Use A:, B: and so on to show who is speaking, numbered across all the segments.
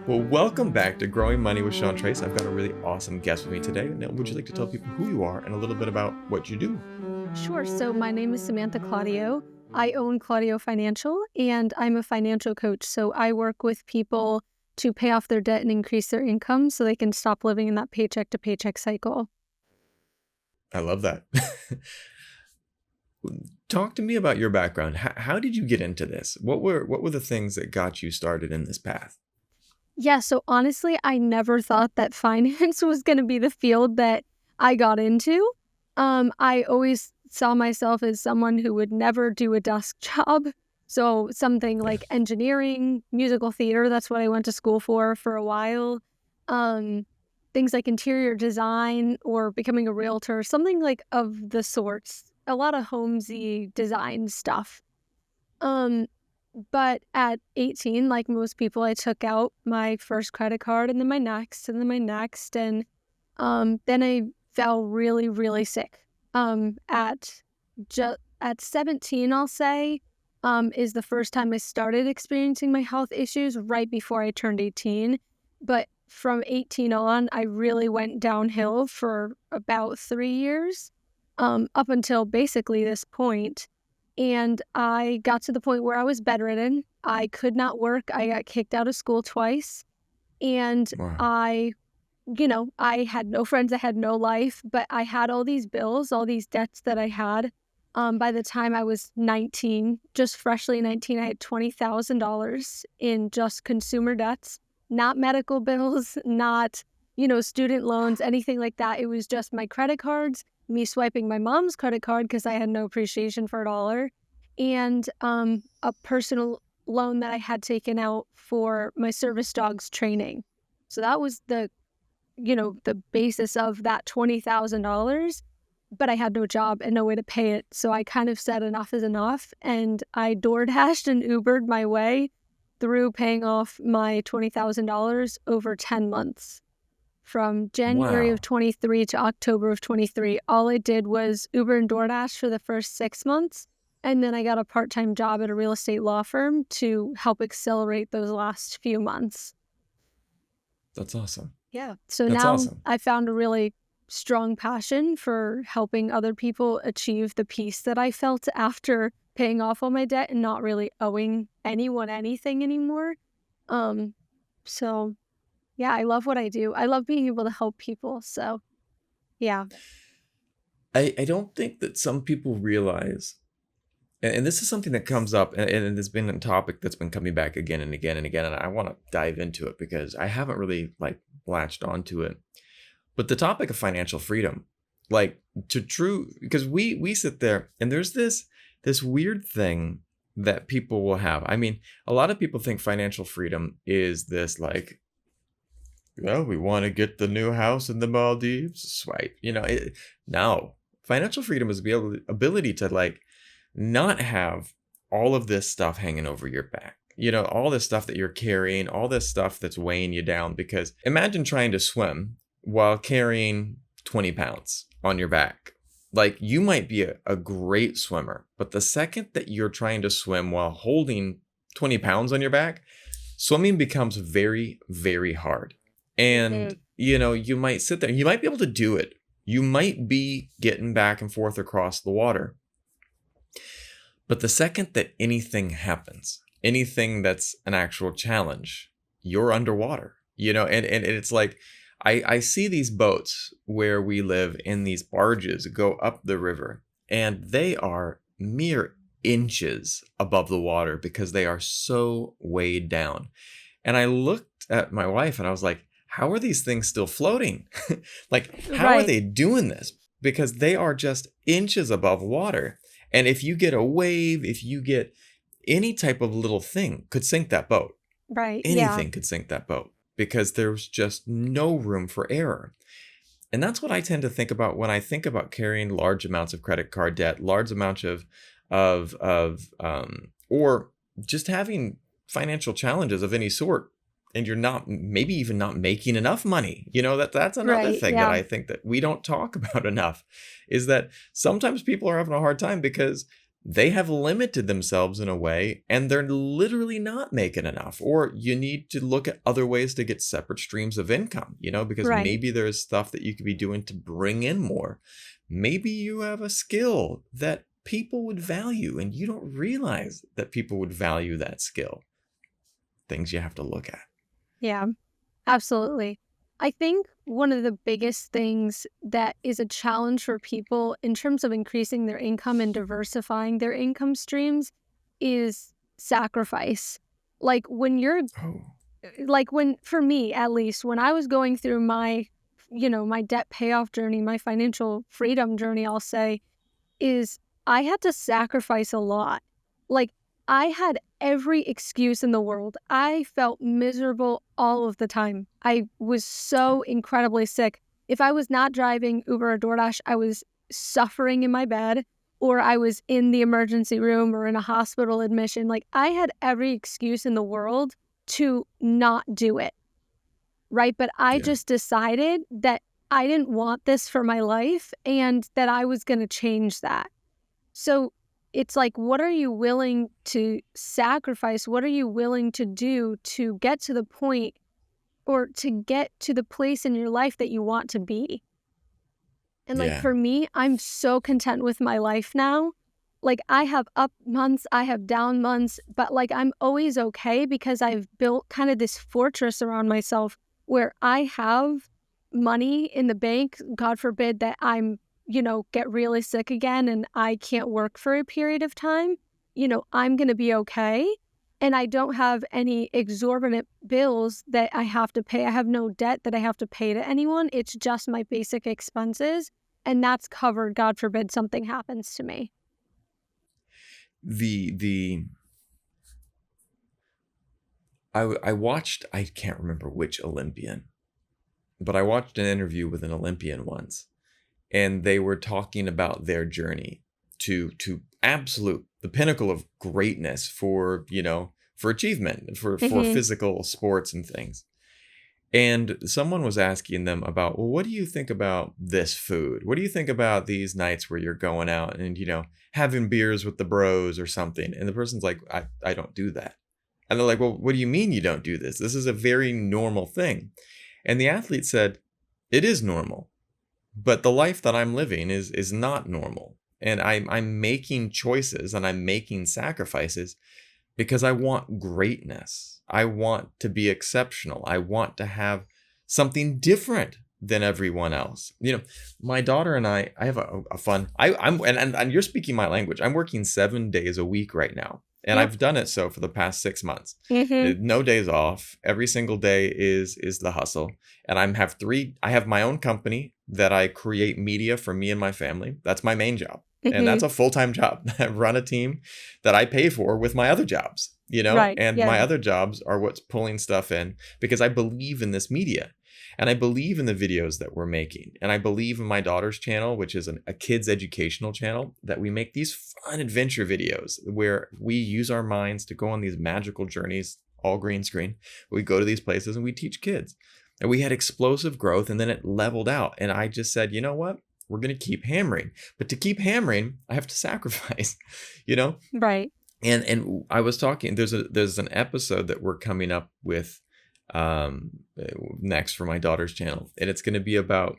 A: Well, welcome back to Growing Money with Sean Trace. I've got a really awesome guest with me today. Now, would you like to tell people who you are and a little bit about what you do?
B: Sure. So my name is Samantha Claudio. I own Claudio Financial, and I'm a financial coach. So I work with people to pay off their debt and increase their income so they can stop living in that paycheck to paycheck cycle.
A: I love that. Talk to me about your background. How did you get into this? What were the things that got you started in this path?
B: Yeah, so honestly, I never thought that finance was going to be the field that I got into. I always saw myself as someone who would never do a desk job. So something
A: Yeah.
B: like engineering, musical theater, that's what I went to school for a while. Um, Things like interior design or becoming a realtor, something like of the sorts. A lot of homesy design stuff. Um, but at 18, like most people, I took out my first credit card and then my next and then my next. And then I fell really, really sick. At at 17, I'll say, is the first time I started experiencing my health issues right before I turned 18. But from 18 on, I really went downhill for about 3 years, up until basically this point. And I got to the point where I was bedridden. I could not work. I got kicked out of school twice. And
A: Wow.
B: I had no friends. I had no life, but I had all these bills, all these debts that I had. By the time I was 19, just freshly 19, I had $20,000 in just consumer debts, not medical bills, not, student loans, anything like that. It was just my credit cards, me swiping my mom's credit card because I had no appreciation for a dollar, and a personal loan that I had taken out for my service dog's training. So that was the basis of that $20,000, but I had no job and no way to pay it. So I kind of said enough is enough. And I DoorDashed and Ubered my way through paying off my $20,000 over 10 months. From January of
A: Wow.
B: 23 to October of 23, all I did was Uber and DoorDash for the first 6 months. And then I got a part-time job at a real estate law firm to help accelerate those last few months.
A: That's awesome.
B: Yeah. So
A: That's
B: now
A: awesome.
B: I found a really strong passion for helping other people achieve the peace that I felt after paying off all my debt and not really owing anyone anything anymore. Um, so yeah, I love what I do. I love being able to help people. So yeah.
A: I don't think that some people realize, and this is something that comes up, and it's been a topic that's been coming back again and again and again, and I want to dive into it because I haven't really latched onto it. But the topic of financial freedom, because we sit there and there's this weird thing that people will have. I mean, a lot of people think financial freedom is this well, we want to get the new house in the Maldives, swipe. No. Financial freedom is the ability to not have all of this stuff hanging over your back. All this stuff that you're carrying, all this stuff that's weighing you down. Because imagine trying to swim while carrying 20 pounds on your back. You might be a great swimmer, but the second that you're trying to swim while holding 20 pounds on your back, swimming becomes very, very hard. And,
B: Mhm.
A: you might sit there, you might be able to do it. You might be getting back and forth across the water. But the second that anything happens, anything that's an actual challenge, you're underwater, and it's like, I see these boats where we live in these barges go up the river, and they are mere inches above the water because they are so weighed down. And I looked at my wife and I was like, how are these things still floating? How are
B: Right.
A: they doing this? Because they are just inches above water. And if you get a wave, if you get any type of little thing, could sink that boat.
B: Right. Yeah.
A: Anything could sink that boat because there's just no room for error. And that's what I tend to think about when I think about carrying large amounts of credit card debt, large amounts or just having financial challenges of any sort. And you're not, maybe even not making enough money. That's another
B: Right.
A: thing that
B: Yeah.
A: I think that we don't talk about enough, is that sometimes people are having a hard time because they have limited themselves in a way and they're literally not making enough. Or you need to look at other ways to get separate streams of income, because
B: Right.
A: maybe there's stuff that you could be doing to bring in more. Maybe you have a skill that people would value and you don't realize that people would value that skill. Things you have to look at.
B: Yeah, absolutely. I think one of the biggest things that is a challenge for people in terms of increasing their income and diversifying their income streams is sacrifice. Like when you're
A: Oh,
B: for me at least, when I was going through my, my debt payoff journey, my financial freedom journey, I'll say, is I had to sacrifice a lot. Like, I had every excuse in the world. I felt miserable all of the time. I was so incredibly sick. If I was not driving Uber or DoorDash, I was suffering in my bed, or I was in the emergency room or in a hospital admission. Like, I had every excuse in the world to not do it, right? But I
A: yeah.
B: just decided that I didn't want this for my life and that I was going to change that. So it's like, what are you willing to sacrifice? What are you willing to do to get to the point or to get to the place in your life that you want to be? And like
A: Yeah.
B: for me, I'm so content with my life now. Like I have up months, I have down months, but like I'm always okay because I've built kind of this fortress around myself where I have money in the bank. God forbid that I'm, get really sick again and I can't work for a period of time. I'm going to be okay. And I don't have any exorbitant bills that I have to pay. I have no debt that I have to pay to anyone. It's just my basic expenses. And that's covered, God forbid something happens to me.
A: The I watched, I can't remember which Olympian, but I watched an interview with an Olympian once, and they were talking about their journey to absolute the pinnacle of greatness for for achievement for
B: Mm-hmm.
A: physical sports and things. And someone was asking them about, well, what do you think about this food? What do you think about these nights where you're going out and having beers with the bros or something? And the person's like, I don't do that. And they're like, well, what do you mean you don't do this? This is a very normal thing. And the athlete said, it is normal, but the life that I'm living is not normal. And I'm making choices and I'm making sacrifices because I want greatness. I want to be exceptional. I want to have something different than everyone else. My daughter and I have a fun. I'm and you're speaking my language. I'm working 7 days a week right now, and
B: Yep.
A: I've done it so for the past 6 months.
B: Mm-hmm.
A: No days off. Every single day is the hustle. And I have my own company that I create media for me and my family. That's my main job. And
B: Mm-hmm.
A: that's a full-time job. I run a team that I pay for with my other jobs,
B: Right.
A: and my
B: Yeah.
A: other jobs are what's pulling stuff in because I believe in this media and I believe in the videos that we're making. And I believe in my daughter's channel, which is a kids educational channel, that we make these fun adventure videos where we use our minds to go on these magical journeys, all green screen. We go to these places and we teach kids. And we had explosive growth and then it leveled out. And I just said, you know what? We're going to keep hammering. But to keep hammering, I have to sacrifice, you know?
B: Right.
A: And I was talking, there's an episode that we're coming up with next for my daughter's channel. And it's going to be about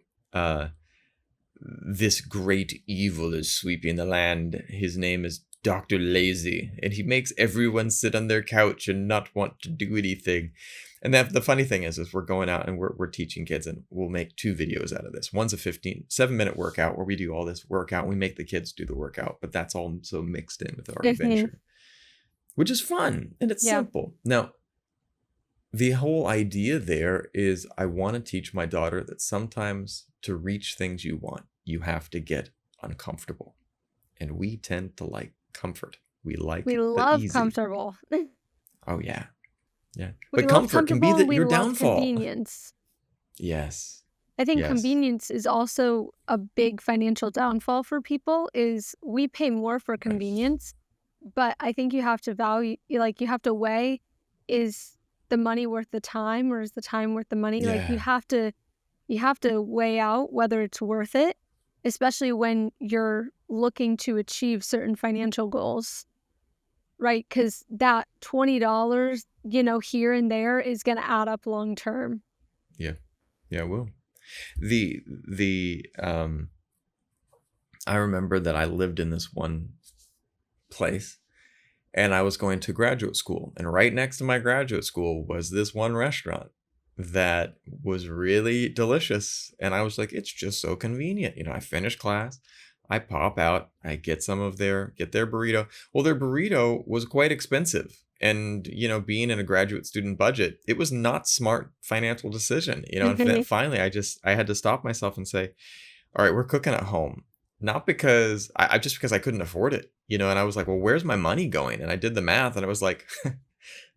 A: this great evil is sweeping the land. His name is Dr. Lazy, and he makes everyone sit on their couch and not want to do anything. And the funny thing is we're going out and we're teaching kids, and we'll make 2 videos out of this. One's a 7-minute workout where we do all this workout. We make the kids do the workout, but that's all so mixed in with our
B: Mm-hmm.
A: adventure, which is fun and it's
B: Yeah.
A: simple. Now, the whole idea there is I want to teach my daughter that sometimes to reach things you want, you have to get uncomfortable. And we tend to like comfort. We like
B: We
A: the
B: love
A: easy.
B: comfortable.
A: Oh, yeah. Yeah.
B: We
A: But
B: love
A: comfort can be
B: comfortable and we
A: your
B: love
A: downfall.
B: convenience.
A: Yes.
B: I think
A: Yes.
B: convenience is also a big financial downfall for people is we pay more for
A: Right.
B: convenience, but I think you have to value, like you have to weigh, is the money worth the time or is the time worth the money? Like
A: Yeah.
B: you have to weigh out whether it's worth it, especially when you're looking to achieve certain financial goals, right? Because that $20, here and there is going to add up long term.
A: Yeah. Yeah, it will. The I remember that I lived in this one place and I was going to graduate school. And right next to my graduate school was this one restaurant that was really delicious. And I was like, it's just so convenient. I finish class, I pop out, I get their burrito. Well, their burrito was quite expensive. And, being in a graduate student budget, it was not smart financial decision. And finally I had to stop myself and say, all right, we're cooking at home. Not because I just because I couldn't afford it, and I was like, well, where's my money going? And I did the math and I was like,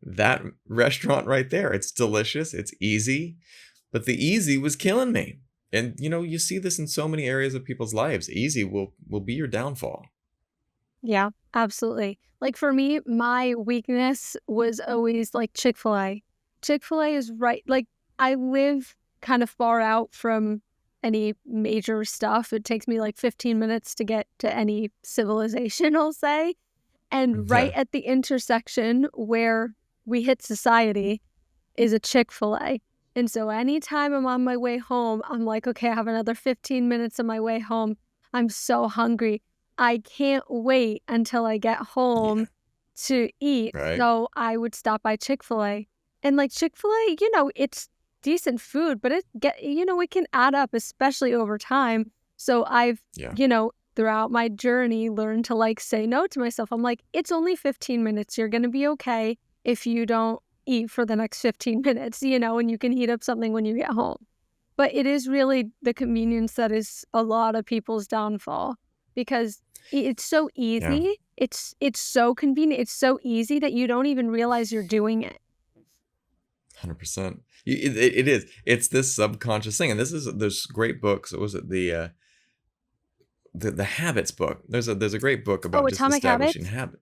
A: that restaurant right there, it's delicious, it's easy, but the easy was killing me. And you see this in so many areas of people's lives. Easy will be your downfall.
B: Yeah, absolutely. Like for me, my weakness was always like Chick-fil-A. Chick-fil-A is right. Like I live kind of far out from any major stuff. It takes me like 15 minutes to get to any civilization, I'll say. And right
A: Yeah.
B: at the intersection where we hit society is a Chick-fil-A. And so anytime I'm on my way home, I'm like, okay, I have another 15 minutes on my way home. I'm so hungry. I can't wait until I get
A: Yeah.
B: home to eat.
A: Right.
B: So I would stop by Chick-fil-A. And like Chick-fil-A, it's decent food, but it can add up, especially over time. So I've,
A: Yeah.
B: throughout my journey, learned to like say no to myself. I'm like, it's only 15 minutes. You're going to be okay if you don't eat for the next 15 minutes, and you can heat up something when you get home. But it is really the convenience that is a lot of people's downfall because it's so
A: Yeah.
B: easy. It's so convenient. It's so easy that you don't even realize you're doing it.
A: 100%. It is. It's this subconscious thing, and there's great books. What was it? The Habits book. There's a great book
B: Oh,
A: about just
B: Atomic
A: establishing
B: Habits?
A: habit.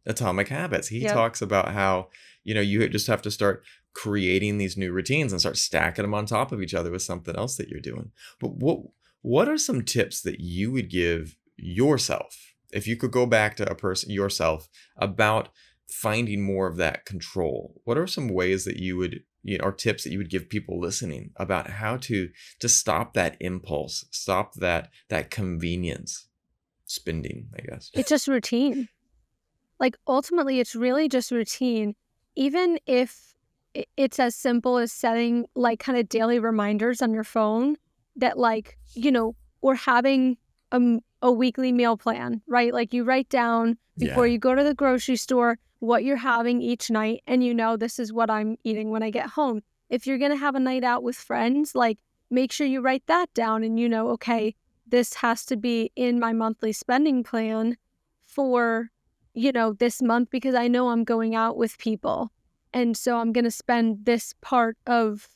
A: Atomic Habits. He
B: Yep.
A: talks about how, you just have to start creating these new routines and start stacking them on top of each other with something else that you're doing. But what are some tips that you would give yourself if you could go back to a person yourself about finding more of that control? What are some ways that you would, or tips that you would give people listening about how to stop that impulse, stop that convenience spending, I guess.
B: It's just routine. Like, ultimately, it's really just routine. Even if it's as simple as setting, like, kind of daily reminders on your phone that, like, or having a weekly meal plan, right? Like, you write down before
A: Yeah.
B: you go to the grocery store what you're having each night, and this is what I'm eating when I get home. If you're going to have a night out with friends, like, make sure you write that down and okay, this has to be in my monthly spending plan for this month because I know I'm going out with people. And so I'm going to spend this part of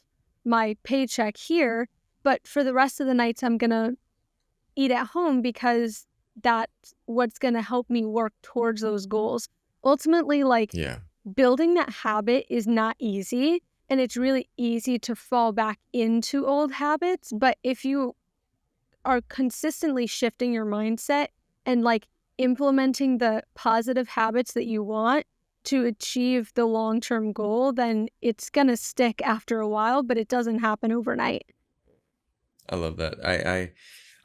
B: my paycheck here. But for the rest of the nights, I'm going to eat at home because that's what's going to help me work towards those goals. Ultimately, like
A: Yeah.
B: building that habit is not easy. And it's really easy to fall back into old habits. But if you are consistently shifting your mindset and like implementing the positive habits that you want to achieve the long-term goal, then it's going to stick after a while, but it doesn't happen overnight.
A: I love that.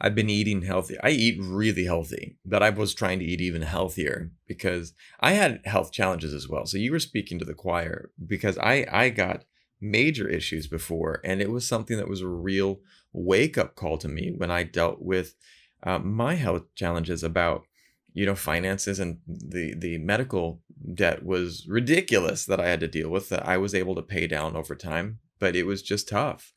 A: I've been eating healthy. I eat really healthy, but I was trying to eat even healthier because I had health challenges as well. So you were speaking to the choir because I got major issues before, and it was something that was a real wake up call to me when I dealt with my health challenges about finances, and the medical debt was ridiculous that I had to deal with, that I was able to pay down over time, but it was just tough.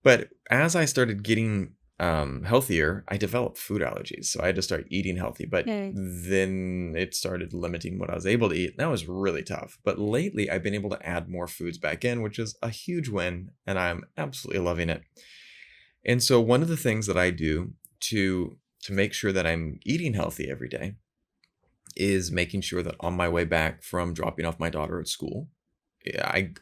A: But as I started getting healthier, I developed food allergies. So I had to start eating healthy. But
B: Okay.
A: then it started limiting what I was able to eat. That was really tough. But lately, I've been able to add more foods back in, which is a huge win. And I'm absolutely loving it. And so one of the things that I do to make sure that I'm eating healthy every day is making sure that on my way back from dropping off my daughter at school, I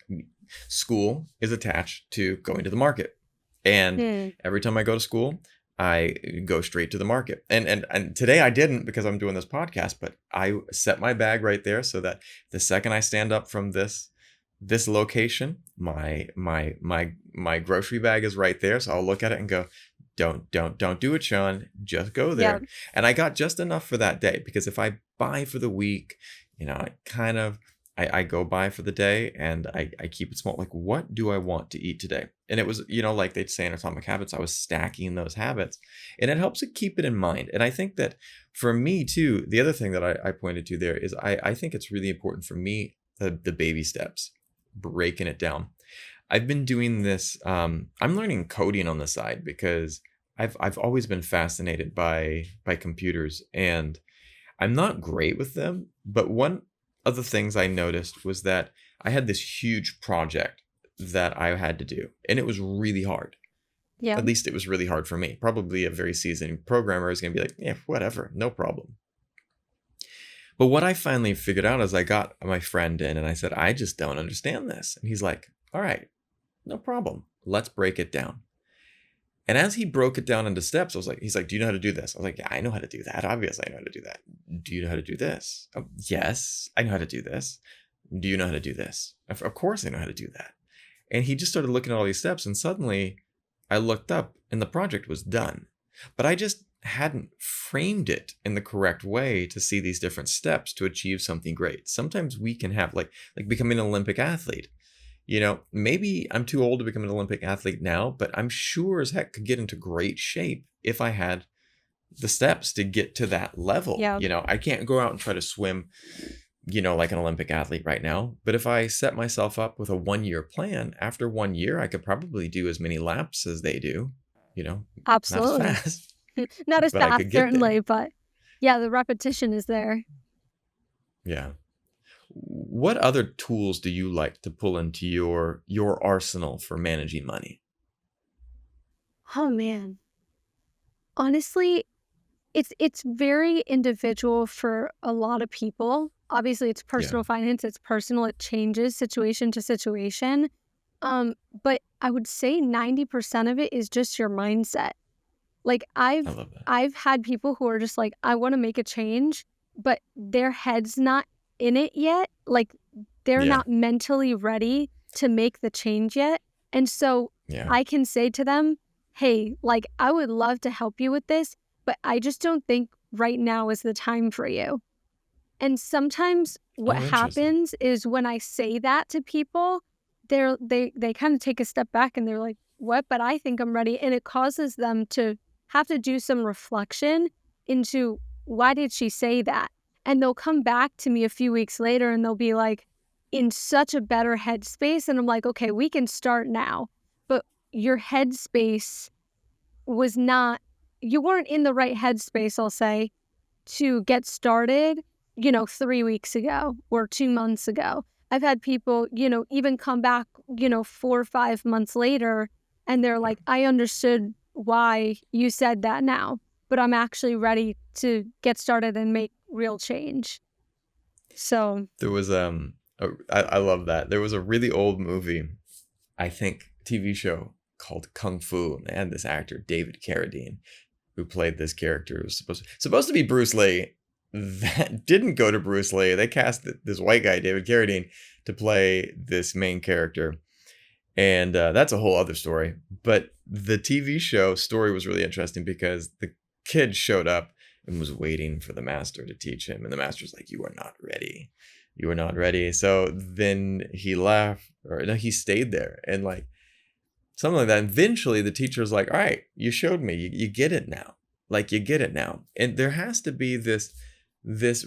A: school is attached to going to the market. And
B: Hmm.
A: every time I go to school, I go straight to the market. And today I didn't because I'm doing this podcast, but I set my bag right there so that the second I stand up from this location, my grocery bag is right there. So I'll look at it and go, don't do it, Sean. Just go
B: Yeah.
A: there. And I got just enough for that day, because if I buy for the week, I go buy for the day, and I keep it small. Like, what do I want to eat today? And it was, like they'd say in Atomic Habits, I was stacking those habits, and it helps to keep it in mind. And I think that for me too, the other thing that I pointed to there is I think it's really important for me, the baby steps, breaking it down. I've been doing this. I'm learning coding on the side because I've always been fascinated by computers, and I'm not great with them. But one of the things I noticed was that I had this huge project that I had to do, and it was really hard.
B: Yeah.
A: At least it was really hard for me. Probably a very seasoned programmer is going to be like, yeah, whatever, no problem. But what I finally figured out is I got my friend in and I said, I just don't understand this. And he's like, all right, no problem. Let's break it down. And as he broke it down into steps, he's like, do you know how to do this? I was like, yeah, I know how to do that. Obviously, I know how to do that. Do you know how to do this? Oh, yes, I know how to do this. Do you know how to do this? Of course, I know how to do that. And he just started looking at all these steps, and suddenly I looked up and the project was done. But I just hadn't framed it in the correct way to see these different steps to achieve something great. Sometimes we can have like becoming an Olympic athlete. Maybe I'm too old to become an Olympic athlete now, but I'm sure as heck could get into great shape if I had the steps to get to that level.
B: Yeah.
A: I can't go out and try to swim, like an Olympic athlete right now. But if I set myself up with a 1-year plan, after 1 year, I could probably do as many laps as they do,
B: Absolutely.
A: not as fast.
B: Not as
A: But I
B: fast,
A: could get
B: certainly,
A: there.
B: but yeah, the repetition is there.
A: Yeah. What other tools do you like to pull into your arsenal for managing money?
B: Oh man. Honestly, it's very individual for a lot of people. Obviously, it's personal finance, it's personal, it changes situation to situation. But I would say 90% of it is just your mindset. Like
A: I love that.
B: I've had people who are just like, I want to make a change, but their head's not in it yet. Like they're
A: Yeah.
B: not mentally ready to make the change yet. And so
A: Yeah.
B: I can say to them, hey, like I would love to help you with this, but I just don't think right now is the time for you. And sometimes what
A: Interesting.
B: happens is when I say that to people, they kind of take a step back and they're like, what? But I think I'm ready. And it causes them to have to do some reflection into why did she say that? And they'll come back to me a few weeks later and they'll be like in such a better headspace. And I'm like, okay, we can start now. But your headspace was not, you weren't in the right headspace, I'll say, to get started, 3 weeks ago or 2 months ago. I've had people, even come back, 4 or 5 months later, and they're like, I understood why you said that now, but I'm actually ready to get started and make real change. So
A: There was I love that. There was a really old movie, I think TV show called Kung Fu, and they had this actor David Carradine who played this character. It was supposed to be Bruce Lee. That didn't go to Bruce Lee. They cast this white guy, David Carradine, to play this main character. And that's a whole other story. But the TV show story was really interesting because the kid showed up and was waiting for the master to teach him. And the master's like, you are not ready. You are not ready. So then he left, or no, he stayed there. And like something like that. And eventually the teacher's like, all right, you showed me. You get it now. Like you get it now. And there has to be this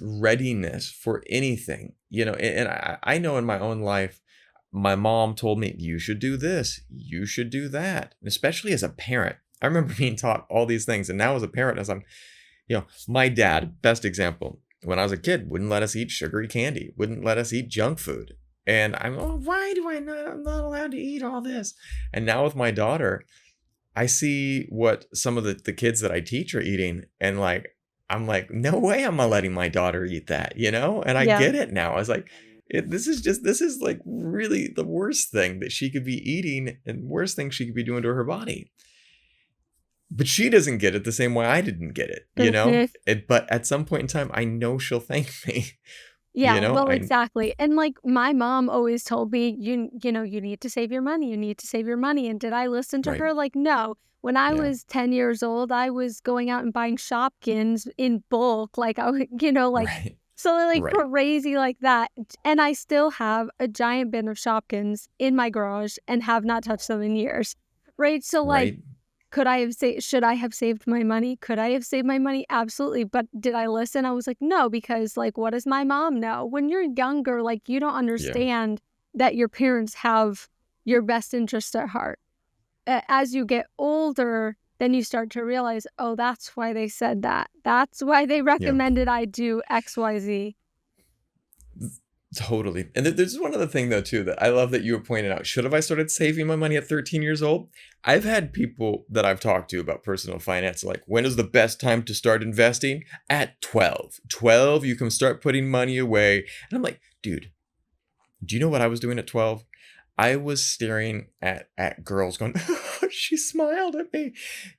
A: readiness for anything, and I know in my own life, my mom told me, you should do this, you should do that. And especially as a parent, I remember being taught all these things. And now as a parent, as I'm, my dad, best example, when I was a kid, wouldn't let us eat sugary candy, wouldn't let us eat junk food. And why do I'm not allowed to eat all this? And now with my daughter, I see what some of the kids that I teach are eating, and like, I'm like, no way am I letting my daughter eat that, And I get it now. I was like, this is like really the worst thing that she could be eating and worst thing she could be doing to her body. but she doesn't get it the same way I didn't get it,
B: Mhm.
A: But at some point in time, I know she'll thank me,
B: Yeah, well,
A: I
B: exactly. And like my mom always told me, you need to save your money. You need to save your money. And did I listen to
A: right,
B: her? Like, no. When I
A: yeah,
B: was 10 years old, I was going out and buying Shopkins in bulk. Like I would, like
A: right,
B: something like
A: right,
B: crazy like that. And I still have a giant bin of Shopkins in my garage and have not touched them in years. Right. So like
A: right,
B: should I have saved my money? Could I have saved my money? Absolutely. But did I listen? I was like, no, because like, what does my mom know? When you're younger, like, you don't
A: yeah,
B: understand that your parents have your best interest at heart. As you get older, then you start to realize, oh, that's why they said that. That's why they
A: yeah.
B: recommended I do XYZ.
A: Totally. And there's one other thing though too that I love that you were pointing out. Should have I started saving my money at 13 years old? I've had people that I've talked to about personal finance like, when is the best time to start investing? At 12. 12, you can start putting money away. And I'm like, dude, do you know what I was doing at 12? I was staring at girls going, she smiled at me,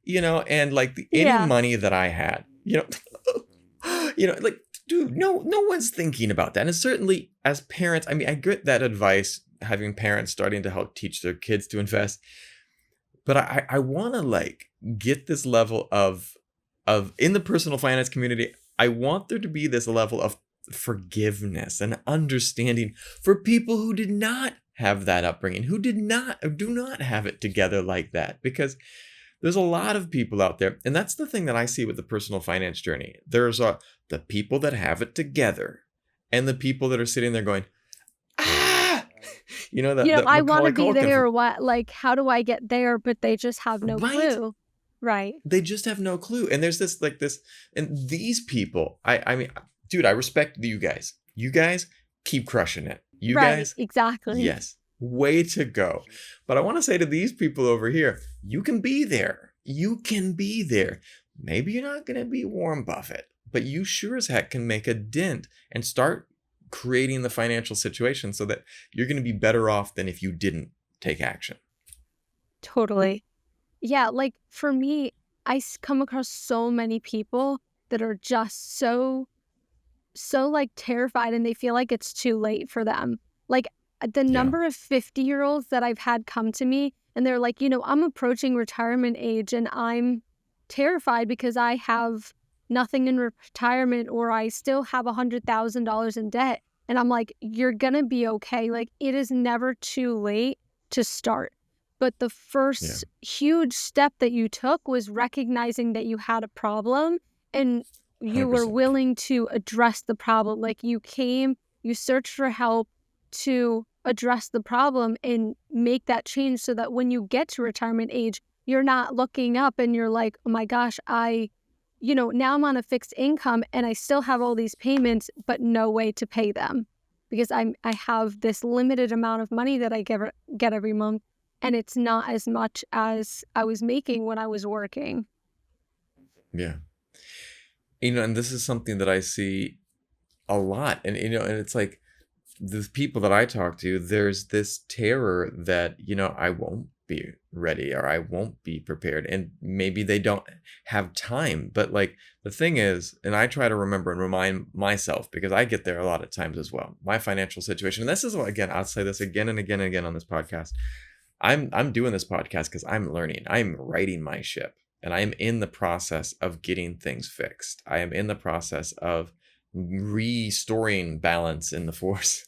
A: and like any
B: Yeah.
A: money that I had, like, dude, no one's thinking about that. And certainly as parents, I mean, I get that advice, having parents starting to help teach their kids to invest, but I want to like get this level of in the personal finance community, I want there to be this level of forgiveness and understanding for people who did not have that upbringing, who do not have it together like that, because there's a lot of people out there, and that's the thing that I see with the personal finance journey. There's the people that have it together, and the people that are sitting there going, ah, the
B: I want to
A: Macaulay
B: be
A: Culkin,
B: there. What, like, how do I get there? But they just have no
A: right?
B: clue. Right.
A: They just have no clue. And there's this like this, and these people, I mean, dude, I respect you guys. You guys keep crushing it. You
B: Right.
A: guys,
B: Exactly.
A: yes, way to go. But I want to say to these people over here, you can be there. You can be there. Maybe you're not going to be Warren Buffett, but you sure as heck can make a dent and start creating the financial situation so that you're going to be better off than if you didn't take action.
B: Totally. Yeah, like for me, come across so many people that are just so like terrified and they feel like it's too late for them. Like the
A: Yeah.
B: number of 50-year-olds that I've had come to me and they're like, I'm approaching retirement age and I'm terrified because I have nothing in retirement or I still have $100,000 in debt. And I'm like, you're going to be okay. Like it is never too late to start. But the
A: Yeah.
B: first huge step that you took was recognizing that you had a problem and you were
A: 100%.
B: willing to address the problem. Like you searched for help to address the problem and make that change so that when you get to retirement age, you're not looking up and you're like, oh my gosh, now I'm on a fixed income and I still have all these payments, but no way to pay them because I have this limited amount of money that I get every month. And it's not as much as I was making when I was working.
A: Yeah. And this is something that I see a lot. And it's like the people that I talk to, there's this terror that, I won't be ready or I won't be prepared. And maybe they don't have time. But like the thing is, and I try to remember and remind myself because I get there a lot of times as well. My financial situation. And this is what, again, I'll say this again and again and again on this podcast. I'm doing this podcast because I'm learning. I'm righting my ship and I am in the process of getting things fixed. I am in the process of restoring balance in the force,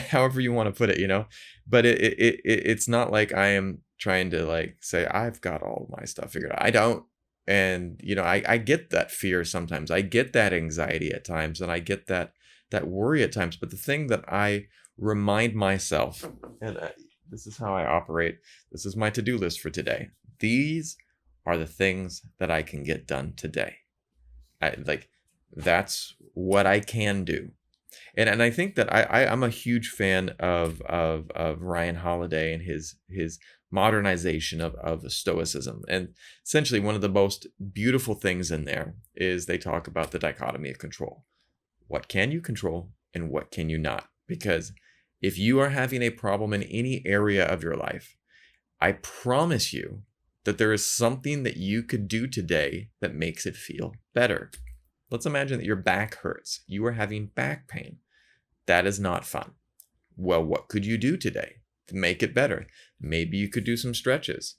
A: however you want to put it. But it's not like I am trying to like say I've got all my stuff figured out. I don't. And I get that fear sometimes. I get that anxiety at times, and I get that worry at times. But the thing that I remind myself, and this is how I operate. This is my to-do list for today. These are the things that I can get done today. That's what I can do. And I think that I'm a huge fan of Ryan Holiday and his modernization of Stoicism. And essentially one of the most beautiful things in there is they talk about the dichotomy of control. What can you control and what can you not? Because if you are having a problem in any area of your life, I promise you that there is something that you could do today that makes it feel better. Let's imagine that your back hurts. You are having back pain. That is not fun. Well, what could you do today to make it better? Maybe you could do some stretches.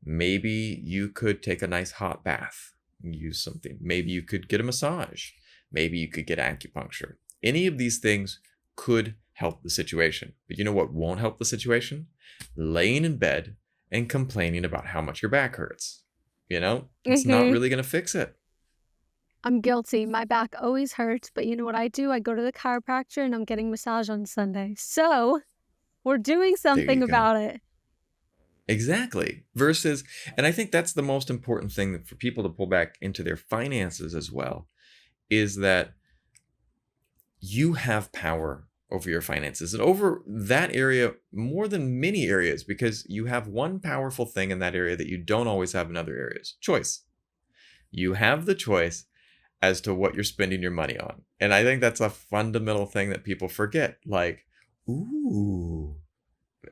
A: Maybe you could take a nice hot bath, use something. Maybe you could get a massage. Maybe you could get acupuncture. Any of these things could help the situation. But you know what won't help the situation? Laying in bed and complaining about how much your back hurts. It's not really going to fix it.
B: I'm guilty. My back always hurts, but you know what I do? I go to the chiropractor and I'm getting massage on Sunday. So we're doing something about it.
A: Exactly. Versus, and I think that's the most important thing for people to pull back into their finances as well, is that you have power over your finances and over that area more than many areas, because you have one powerful thing in that area that you don't always have in other areas. Choice. You have the choice as to what you're spending your money on. And I think that's a fundamental thing that people forget. Like, ooh,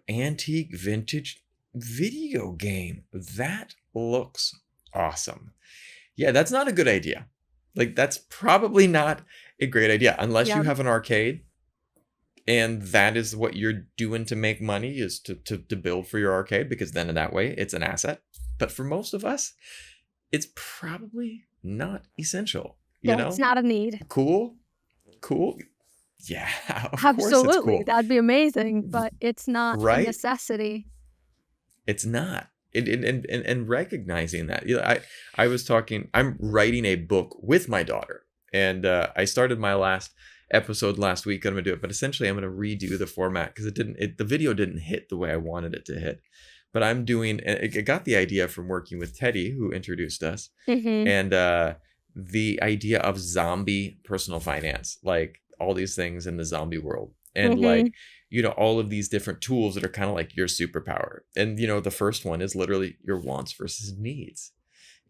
A: antique vintage video game. That looks awesome. Yeah, that's not a good idea. Like, that's probably not a great idea unless you have an arcade and that is what you're doing to make money, is to build for your arcade, because then in that way it's an asset. But for most of us, it's probably not essential.
B: It's not a need.
A: Cool. Yeah, of
B: absolutely.
A: Course it's cool.
B: That'd be amazing, but it's not a necessity.
A: It's not. And recognizing that, I'm writing a book with my daughter, and I started my last episode last week. I'm gonna do it, but essentially I'm gonna redo the format because the video didn't hit the way I wanted it to hit. But I got the idea from working with Teddy, who introduced us, and the idea of zombie personal finance, like all these things in the zombie world, and like, all of these different tools that are kind of like your superpower. And, the first one is literally your wants versus needs.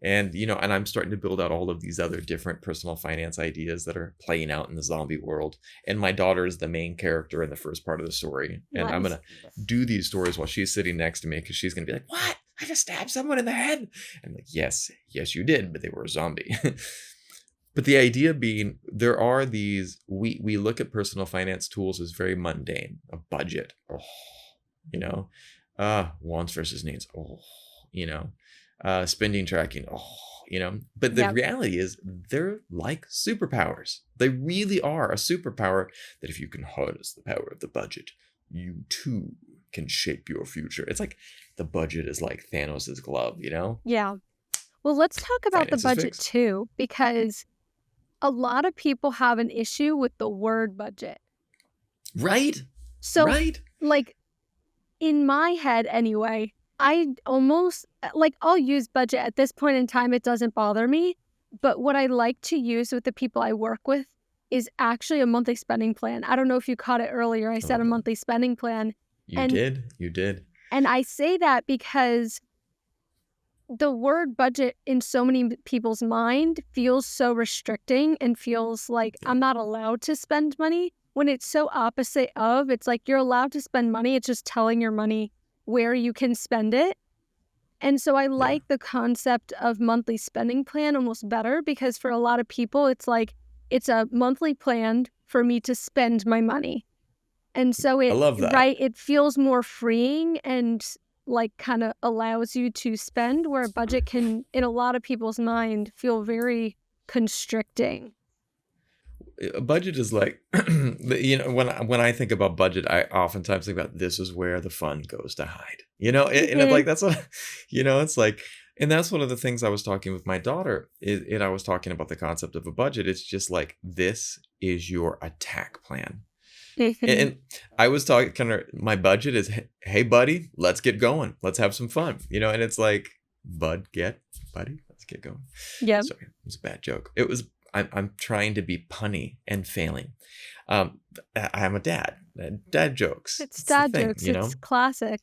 A: And, and I'm starting to build out all of these other different personal finance ideas that are playing out in the zombie world. And my daughter is the main character in the first part of the story. And I'm going to do these stories while she's sitting next to me, because she's going to be like, what? I just stabbed someone in the head. I'm like, yes, you did, but they were a zombie. But the idea being, there are these, we look at personal finance tools as very mundane. A budget, wants versus needs, spending tracking, but the reality is they're like superpowers. They really are a superpower that if you can harness the power of the budget, you too can shape your future. It's like the budget is like Thanos's glove,
B: Yeah. Well, let's talk about the budget too, because a lot of people have an issue with the word budget.
A: Right.
B: So, like, in my head anyway, I almost, I'll use budget at this point in time. It doesn't bother me. But what I like to use with the people I work with is actually a monthly spending plan. I don't know if you caught it earlier. I said a monthly spending plan.
A: You did.
B: And I say that because the word budget in so many people's mind feels so restricting and feels like I'm not allowed to spend money, when it's so opposite of, it's like you're allowed to spend money. It's just telling your money where you can spend it. And so I like the concept of monthly spending plan almost better, because for a lot of people, it's like, it's a monthly plan for me to spend my money. And so I love that. It feels more freeing and like kind of allows you to spend, where a budget can, in a lot of people's mind, feel very constricting.
A: A budget is like, when I think about budget, I oftentimes think about, this is where the fun goes to hide, and it's like, that's what, it's like, and that's one of the things I was talking with my daughter, and I was talking about the concept of a budget. It's just like, this is your attack plan. And I was talking, kind of, my budget is, hey buddy, let's get going. Let's have some fun. And it's like, buddy, let's get going.
B: Yeah.
A: Sorry, it was a bad joke. I'm trying to be punny and failing. I'm a dad. Dad jokes.
B: It's dad jokes. It's classic.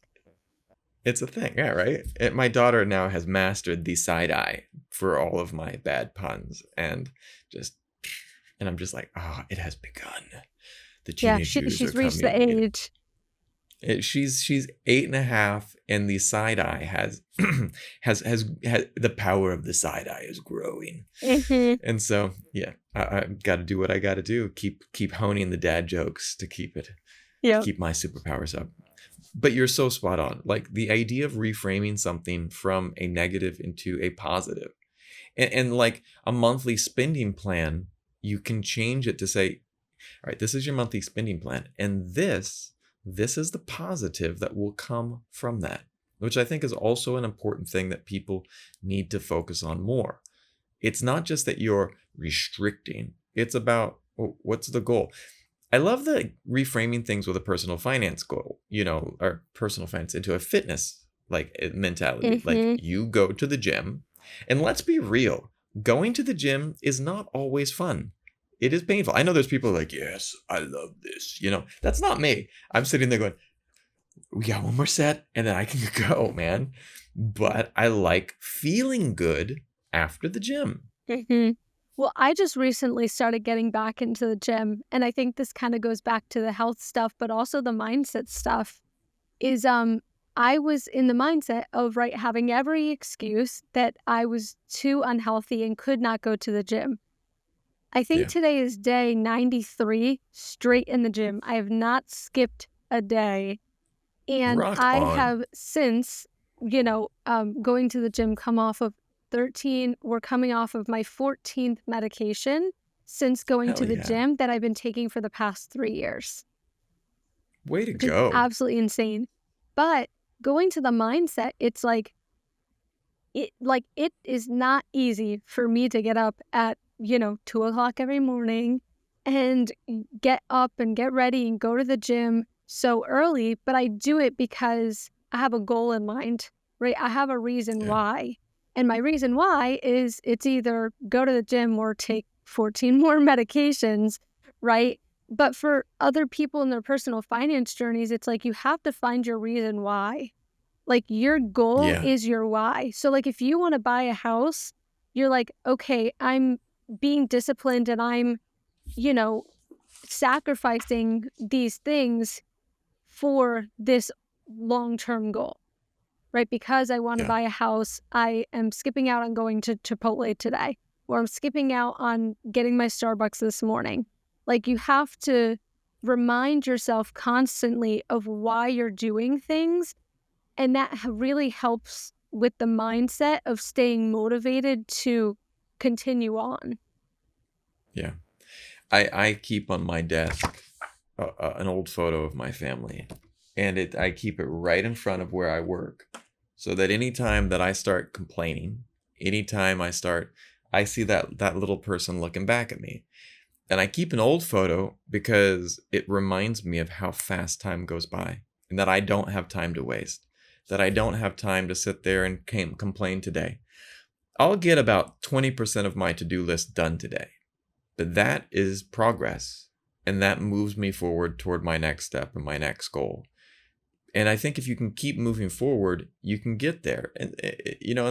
A: It's a thing. Yeah, right? My daughter now has mastered the side eye for all of my bad puns. And I'm just like, it has begun. The teenage years
B: she's
A: are
B: reached the
A: coming.
B: age.
A: She's 8.5, and the side eye has has the power of the side eye is growing.
B: Mhm.
A: And so yeah, I got to do what I got to do. Keep honing the dad jokes to
B: Yep.
A: keep my superpowers up. But you're so spot on. Like the idea of reframing something from a negative into a positive, and like a monthly spending plan, you can change it to say, all right, this is your monthly spending plan, and this is the positive that will come from that, which I think is also an important thing that people need to focus on more. It's not just that you're restricting, it's about, well, what's the goal. I love the reframing things with a personal finance goal, or personal finance into a fitness like mentality. Like
B: Mhm.
A: you go to the gym, and let's be real, going to the gym is not always fun. It is painful. I know there's people like, yes, I love this. That's not me. I'm sitting there going, we got one more set and then I can go, man. But I like feeling good after the gym.
B: Mhm. Well, I just recently started getting back into the gym, and I think this kind of goes back to the health stuff, but also the mindset stuff. Is I was in the mindset of having every excuse that I was too unhealthy and could not go to the gym. I think
A: Yeah.
B: today is day 93 straight in the gym. I have not skipped a day. And
A: Rock
B: I
A: on.
B: have since, going to the gym, come off of 13, we're coming off of my 14th medication since going
A: Hell
B: to the
A: yeah.
B: gym that I've been taking for the past 3 years,
A: Way to
B: which is
A: go.
B: absolutely insane. But going to the mindset, it's it is not easy for me to get up at 2 o'clock every morning and get up and get ready and go to the gym so early, but I do it because I have a goal in mind, right? I have a reason
A: Yeah.
B: why, and my reason why is it's either go to the gym or take 14 more medications, right? But for other people in their personal finance journeys, it's like you have to find your reason why. Like, your goal
A: Yeah.
B: is your why. So, like, if you wanna buy a house, you're like, "Okay, I'm being disciplined and I'm, you know, sacrificing these things for this long-term goal," right? Because I wanna
A: Yeah.
B: buy a house, I am skipping out on going to Chipotle today, or I'm skipping out on getting my Starbucks this morning. Like, you have to remind yourself constantly of why you're doing things, and that really helps with the mindset of staying motivated to continue on.
A: Yeah. I keep on my desk an old photo of my family, and I keep it right in front of where I work, so that anytime that I start complaining, anytime I see that little person looking back at me. And I keep an old photo because it reminds me of how fast time goes by, and that I don't have time to waste, that I don't have time to sit there and complain today. I'll get about 20% of my to-do list done today, but that is progress, and that moves me forward toward my next step and my next goal. And I think if you can keep moving forward, you can get there. And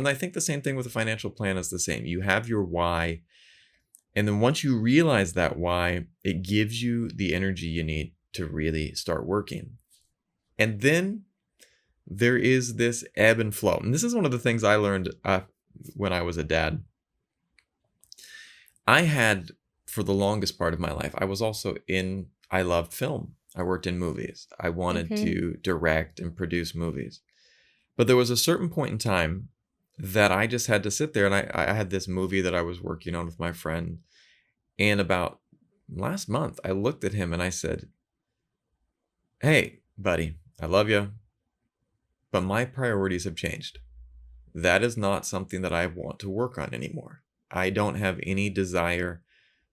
A: I think the same thing with a financial plan is the same. You have your why, and then once you realize that why, it gives you the energy you need to really start working. And then there is this ebb and flow. And this is one of the things I learned when I was a dad. I had, for the longest part of my life, I loved film. I worked in movies. I wanted
B: Mhm.
A: to direct and produce movies. But there was a certain point in time that I just had to sit there, and I had this movie that I was working on with my friend. And about last month, I looked at him and I said, "Hey, buddy, I love you, but my priorities have changed. That is not something that I want to work on anymore. I don't have any desire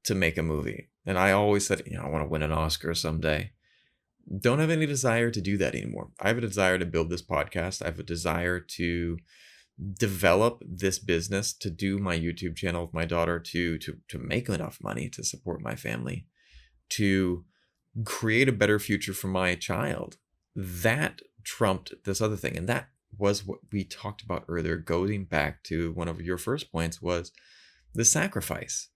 A: to make a movie." And I always said, I want to win an Oscar someday. Don't have any desire to do that anymore. I have a desire to build this podcast. I have a desire to develop this business, to do my YouTube channel with my daughter, to make enough money to support my family, to create a better future for my child. That trumped this other thing. And that was what we talked about earlier, going back to one of your first points, was the sacrifice.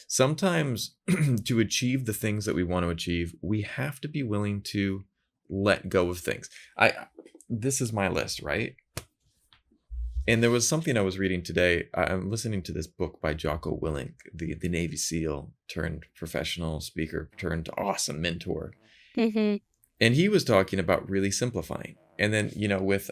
A: Sometimes to achieve the things that we want to achieve, we have to be willing to let go of things. This is my list, right? And there was something I was reading today. I'm listening to this book by Jocko Willink, the Navy SEAL turned professional speaker turned awesome mentor.
B: Mm-hmm.
A: And he was talking about really simplifying. And then, with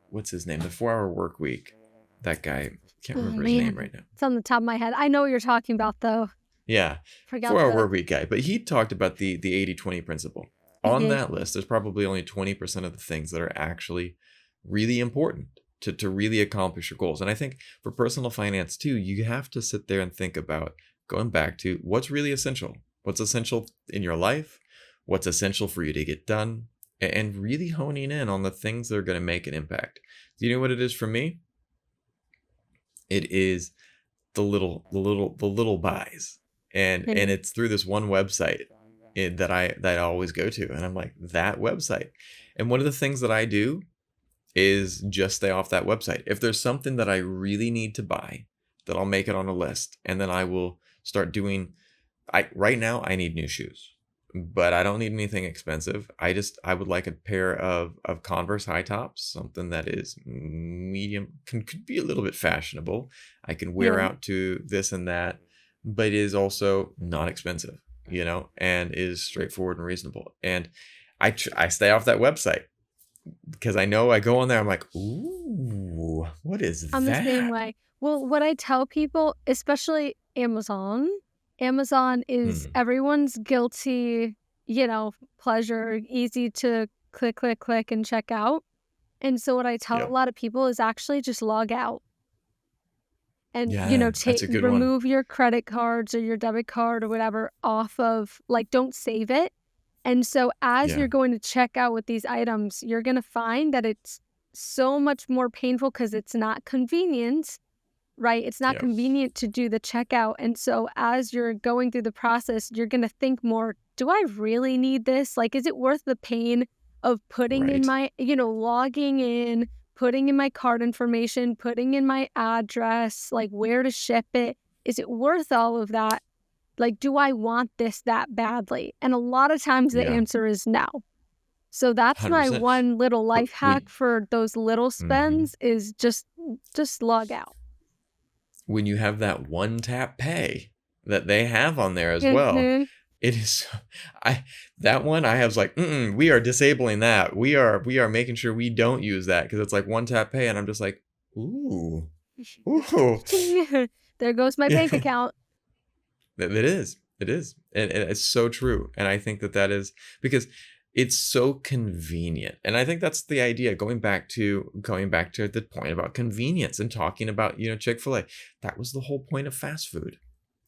A: what's his name? The 4-Hour Work Week. That guy, can't
B: Oh
A: remember his name right
B: man,
A: now.
B: it's on the top of my head. I know what you're talking about though.
A: Yeah.
B: Forgot
A: 4-Hour
B: the.
A: Work Week guy. But he talked about the 80-20 principle. On
B: Mhm.
A: that list, there's probably only 20% of the things that are actually really important to really accomplish your goals. And I think for personal finance too, you have to sit there and think about going back to what's really essential. What's essential in your life? What's essential for you to get done? And really honing in on the things that are going to make an impact. Do you know what it is for me? It is the little buys. And
B: Mhm.
A: it's through this one website that I always go to. And I'm like, that website. And one of the things that I do is just stay off that website. If there's something that I really need to buy, then I'll make it on a list, and then I will start doing. Right now I need new shoes, but I don't need anything expensive. I would like a pair of Converse high tops, something that is medium, could be a little bit fashionable. I can wear
B: Yeah.
A: out to this and that, but is also not expensive, and is straightforward and reasonable. And I stay off that website because I know I go on there, I'm like, ooh, what is
B: I'm the same
A: that?
B: way. Well, what I tell people, especially Amazon is
A: Hmm.
B: everyone's guilty, pleasure, easy to click, click, click and check out. And so what I tell a
A: Yep.
B: lot of people is actually just log out and,
A: Yeah, that's
B: take
A: a good one.
B: remove your credit cards or your debit card or whatever off of, like, don't save it. And so as
A: Yeah.
B: you're going to check out with these items, you're going to find that it's so much more painful because it's not convenient, right? It's not
A: Yep.
B: convenient to do the checkout. And so as you're going through the process, you're going to think more, do I really need this? Like, is it worth the pain of putting in
A: Right.
B: my, logging in, putting in my card information, putting in my address, like where to ship it? Is it worth all of that? Like, do I want this that badly? And a lot of times the
A: Yeah.
B: answer is no. So that's my
A: 100%.
B: one little
A: But
B: life hack for those little
A: mhm.
B: spends is just log out.
A: When you have that one tap pay that they have on there as well,
B: Mhm.
A: it is, I that one I have like, we are disabling that. We are making sure we don't use that because it's like one tap pay, and I'm just like, ooh, ooh,
B: Ching. There goes my bank
A: yeah.
B: account.
A: It is, and it's so true. And I think that is because it's so convenient. And I think that's the idea. Going back to the point about convenience and talking about Chick-fil-A. That was the whole point of fast food.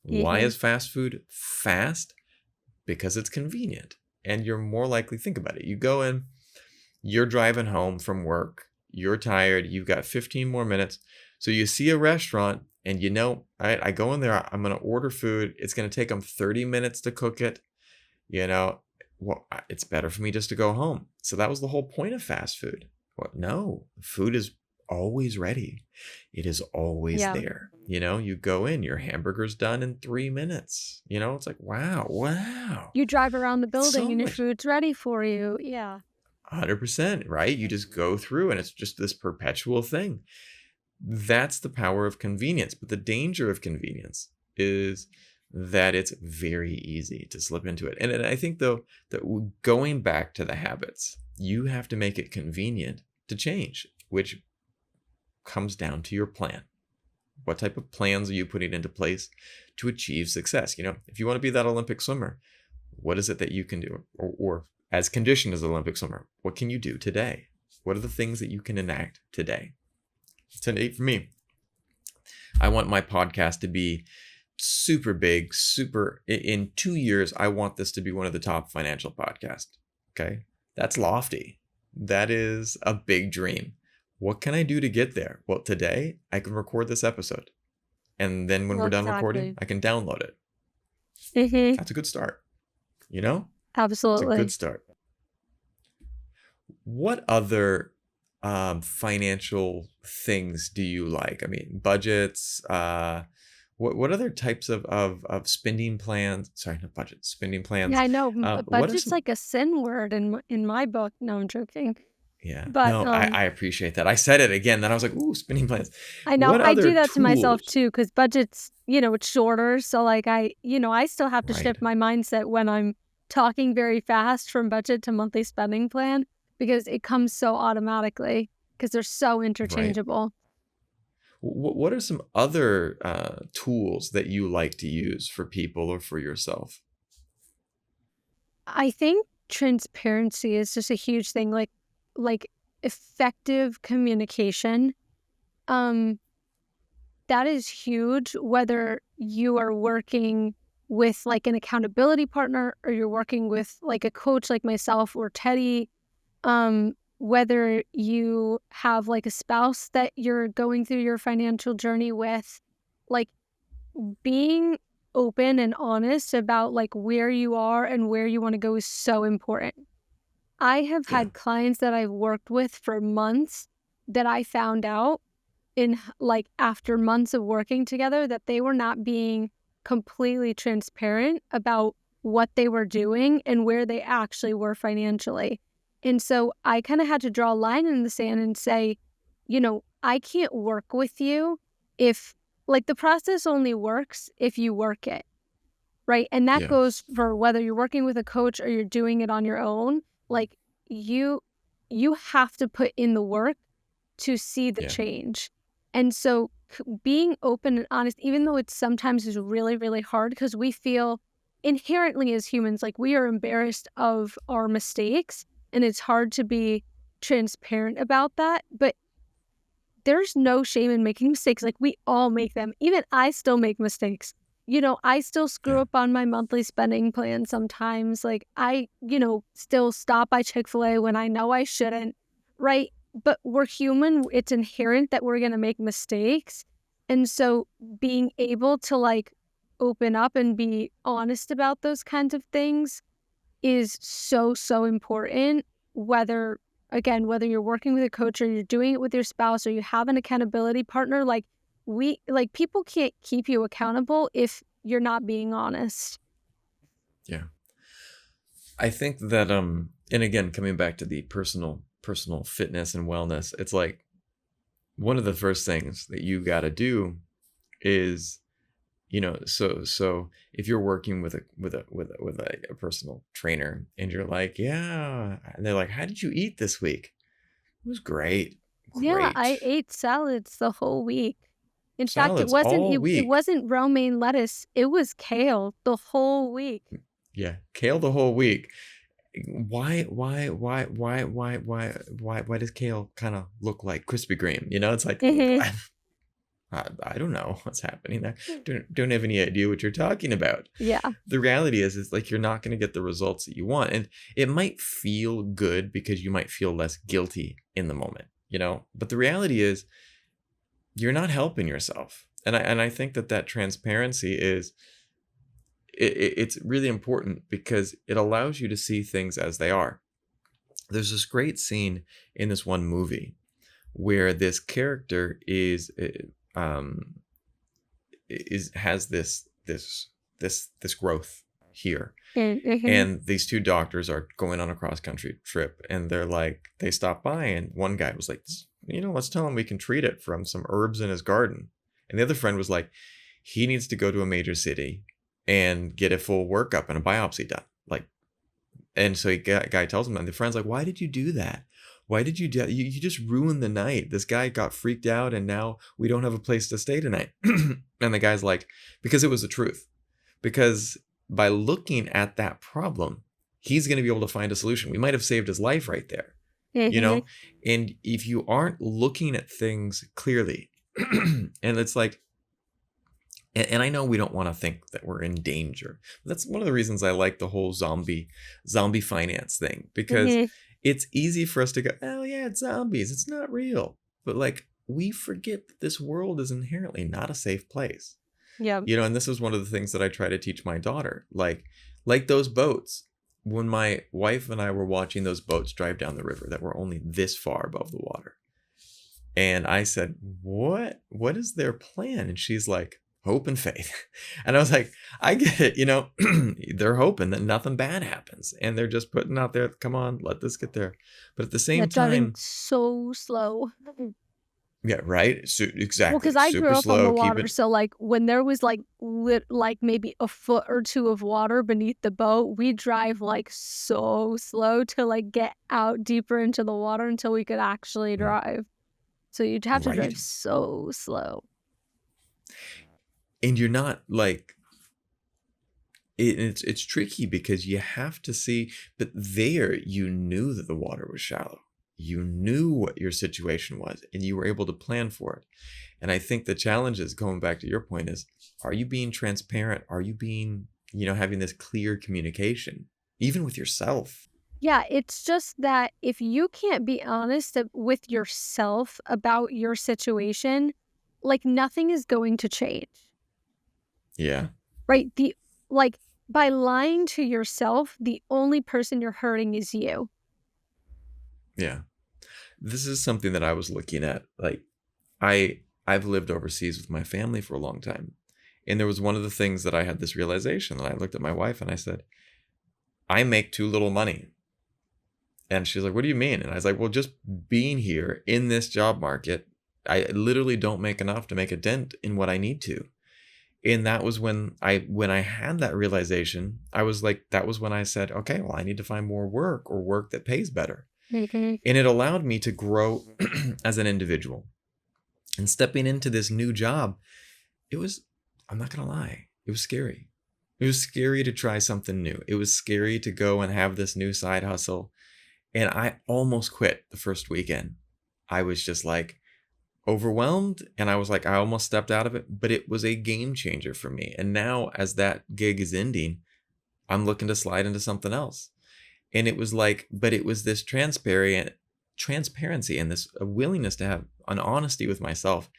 A: Why
B: Mhm.
A: is fast food fast? Because it's convenient, and you're more likely, think about it. You go in, you're driving home from work, you're tired, you've got 15 more minutes. So you see a restaurant, and I go in there, I'm going to order food. It's going to take them 30 minutes to cook it. You know, well, it's better for me just to go home. So that was the whole point of fast food. Well, no, food is always ready. It is always
B: Yeah.
A: there. You go in, your hamburger's done in 3 minutes. It's like, wow, wow.
B: You drive around the
A: It's
B: building
A: so
B: and your
A: much.
B: food's ready for you. Yeah.
A: 100%, right? You just go through, and it's just this perpetual thing. That's the power of convenience. But the danger of convenience is that it's very easy to slip into it. And I think, though, that going back to the habits, you have to make it convenient to change, which comes down to your plan. What type of plans are you putting into place to achieve success? If you want to be that Olympic swimmer, what is it that you can do? Or as conditioned as an Olympic swimmer, what can you do today? What are the things that you can enact today? Today, for me, I want my podcast to be super big, in 2 years, I want this to be one of the top financial podcasts. Okay. That's lofty. That is a big dream. What can I do to get there? Well, today I can record this episode. And then when
B: Well,
A: we're done recording,
B: exactly.
A: I can download it.
B: Mhm.
A: That's a good start. You know, it's a good
B: Absolutely.
A: start. What other financial things do you like? I mean, budgets, What other types of spending plans? Sorry, not budget, spending
B: Yeah,
A: plans.
B: I know.
A: What are
B: Budget's
A: some?
B: like a sin word in my book. No, I'm joking.
A: Yeah,
B: But
A: no, I appreciate that. I said it again, then I was like, ooh, spending plans.
B: I know
A: What
B: I
A: other
B: do that to myself
A: tools?
B: too, because budget's, it's shorter. So like I still have to
A: Right,
B: shift my mindset when I'm talking very fast from budget to monthly spending plan because it comes so automatically because they're so
A: right.
B: interchangeable.
A: What are some other tools that you like to use for people or for yourself?
B: I think transparency is just a huge thing, like effective communication. Um, that is huge, whether you are working with like an accountability partner or you're working with like a coach like myself or Teddy, whether you have like a spouse that you're going through your financial journey with, like being open and honest about like where you are and where you want to go is so important. I have
A: Yeah,
B: had clients that I've worked with for months that I found out in like after months of working together that they were not being completely transparent about what they were doing and where they actually were financially. And so I kind of had to draw a line in the sand and say, I can't work with you if like the process only works if you work it. Right. And that
A: yeah,
B: goes for whether you're working with a coach or you're doing it on your own. Like you you have to put in the work to see the
A: yeah,
B: change. And so being open and honest, even though it sometimes is really, really hard because we feel inherently as humans, like we are embarrassed of our mistakes and it's hard to be transparent about that. But there's no shame in making mistakes. Like we all make them. Even I still make mistakes. I still screw
A: yeah,
B: up on my monthly spending plan sometimes. Like I, still stop by Chick-fil-A when I know I shouldn't, right? But we're human. It's inherent that we're going to make mistakes. And so being able to like open up and be honest about those kinds of things is so, so important, whether, again, whether you're working with a coach or you're doing it with your spouse or you have an accountability partner, people can't keep you accountable if you're not being honest.
A: yeah. I think that and again, coming back to the personal fitness and wellness, it's like one of the first things that you got to do is, so if you're working with a personal trainer and you're like, yeah, and they're like, how did you eat this week? It was great.
B: Yeah,
A: Great.
B: I ate salads the whole week. In fact, it
A: Salads
B: wasn't
A: all
B: it, it
A: week.
B: wasn't romaine lettuce. It was kale the whole week.
A: Yeah, kale the whole week. Why does kale kind of look like Krispy Kreme? It's like
B: Mhm.
A: I don't know what's happening there. Don't have any idea what you're talking about.
B: Yeah.
A: The reality is like you're not going to get the results that you want, and it might feel good because you might feel less guilty in the moment, But the reality is you're not helping yourself, and I think that transparency is it's really important because it allows you to see things as they are. There's this great scene in this one movie where this character um is has this growth here,
B: Mhm.
A: and these two doctors are going on a cross country trip, and they stop by, and one guy was like, let's tell him we can treat it from some herbs in his garden, and the other friend was like, he needs to go to a major city and get a full workup and a biopsy done, like. And so guy tells him, and the friend's like, why did you do that? Why did you do that? You just ruined the night. This guy got freaked out, and now we don't have a place to stay tonight. And the guy's like, because it was the truth. Because by looking at that problem, he's going to be able to find a solution. We might have saved his life right there, you
B: Mhm.
A: know? And if you aren't looking at things clearly, and it's like, and I know we don't want to think that we're in danger. That's one of the reasons I like the whole zombie finance thing, because
B: Mhm.
A: it's easy for us to go, oh yeah, it's zombies, it's not real. But like we forget that this world is inherently not a safe place.
B: Yeah.
A: And this is one of the things that I try to teach my daughter. Like those boats. When my wife and I were watching those boats drive down the river that were only this far above the water. And I said, What is their plan?" And she's like, hope and faith. And I was like, I get it, they're hoping that nothing bad happens. And they're just putting out there, come on, let this get there. But at the
B: Yeah,
A: same
B: driving
A: time,
B: so slow.
A: yeah, right.
B: Well,
A: Exactly.
B: because I grew
A: Super
B: up on the
A: slow. Keep
B: water,
A: it.
B: so like when there was like maybe a foot or two of water beneath the boat, we drive like so slow to like get out deeper into the water until we could actually
A: Mm,
B: drive. So you'd have to
A: right.
B: drive so slow.
A: And you're not like, it's tricky because you have to see, but there you knew that the water was shallow. You knew what your situation was and you were able to plan for it. And I think the challenge is, going back to your point, is, are you being transparent? Are you being, having this clear communication, even with yourself?
B: Yeah, it's just that if you can't be honest with yourself about your situation, like nothing is going to change.
A: Yeah.
B: Right? Like by lying to yourself, the only person you're hurting is you.
A: Yeah. This is something that I was looking at. Like, I've lived overseas with my family for a long time. And there was one of the things that I had this realization, that I looked at my wife and I said, I make too little money. And she's like, what do you mean? And I was like, well, just being here in this job market, I literally don't make enough to make a dent in what I need to. And that was when I had that realization, I was like, that was when I said, okay, well, I need to find more work, or work that pays better.
B: Mhm.
A: And it allowed me to grow as an individual. And stepping into this new job, it was, I'm not going to lie, it was scary. It was scary to try something new. It was scary to go and have this new side hustle. And I almost quit the first weekend. I was just like overwhelmed, and I was like, I almost stepped out of it, but it was a game changer for me. And now, as that gig is ending, I'm looking to slide into something else. And it was like, but it was this transparency and this willingness to have an honesty with myself,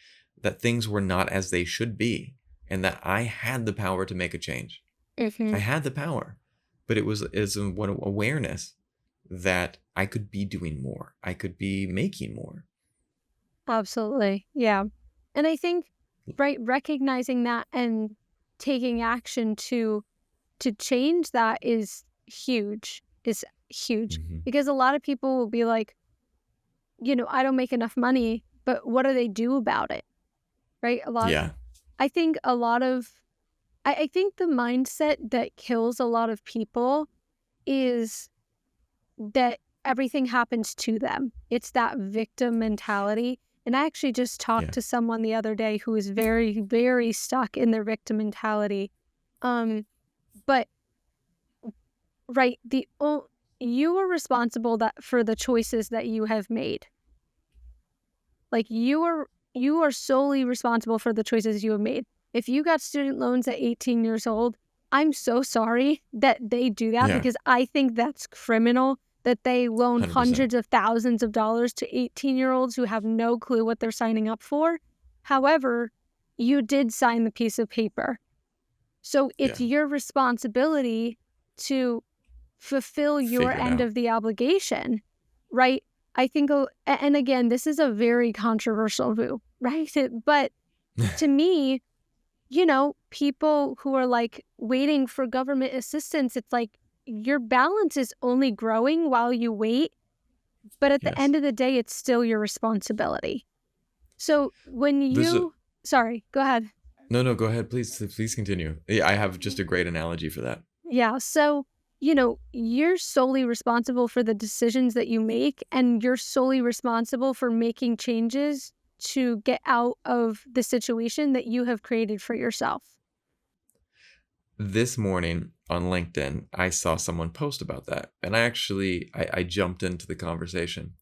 A: that things were not as they should be, and that I had the power to make a change. I
B: Mhm.
A: had the power, but it was one awareness that I could be doing more. I could be making more.
B: Absolutely. Yeah. And I think right recognizing that and taking action to change that is huge
A: Hmm.
B: because a lot of people will be like, I don't make enough money, but what do they do about it? Right?
A: Yeah.
B: I think a lot of I think the mindset that kills a lot of people is that everything happens to them. It's that victim mentality. And I actually just talked
A: Yeah.
B: to someone the other day who is very, very stuck in their victim mentality. Um, but right, you are responsible for the choices that you have made. Like you are solely responsible for the choices you have made. If you got student loans at 18 years old, I'm so sorry that they do that
A: Yeah.
B: because I think that's criminal that they loan
A: 100%.
B: hundreds of thousands of dollars to 18-year-olds who have no clue what they're signing up for. However, you did sign the piece of paper. So it's
A: Yeah.
B: your responsibility to fulfill your
A: Figure it
B: end
A: out.
B: of the obligation, right? I think, and again, this is a very controversial view, right? But to me, people who are like waiting for government assistance, it's like your balance is only growing while you wait. But at the
A: Yes.
B: end of the day, it's still your responsibility. So when
A: This is
B: sorry, go ahead.
A: No, no, go ahead. Please continue. Yeah, I have just a great analogy for that.
B: Yeah. So, you're solely responsible for the decisions that you make, and you're solely responsible for making changes to get out of the situation that you have created for yourself.
A: This morning on LinkedIn, I saw someone post about that, and I jumped into the conversation.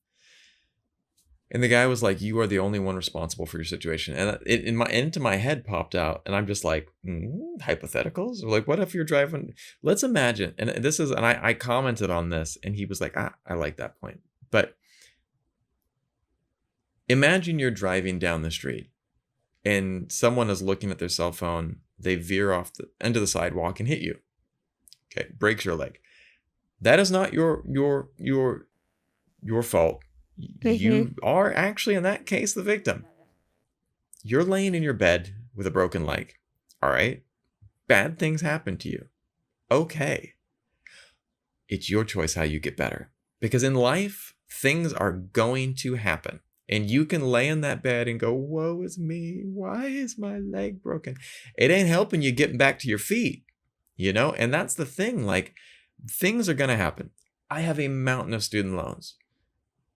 A: And the guy was like, "You are the only one responsible for your situation." And into my head popped out, and I'm just like, hypotheticals. Like, what if you're driving? Let's imagine, and I commented on this, and he was like, I like that point. But imagine you're driving down the street, and someone is looking at their cell phone. They veer off the end of the sidewalk and hit you. Okay, breaks your leg. That is not your fault.
B: Mm-hmm.
A: You are actually, in that case, the victim. You're laying in your bed with a broken leg. All right? Bad things happen to you. Okay. It's your choice how you get better. Because in life, things are going to happen. And you can lay in that bed and go, woe is me. Why is my leg broken? It ain't helping you getting back to your feet, you know? And that's the thing. Like, things are going to happen. I have a mountain of student loans.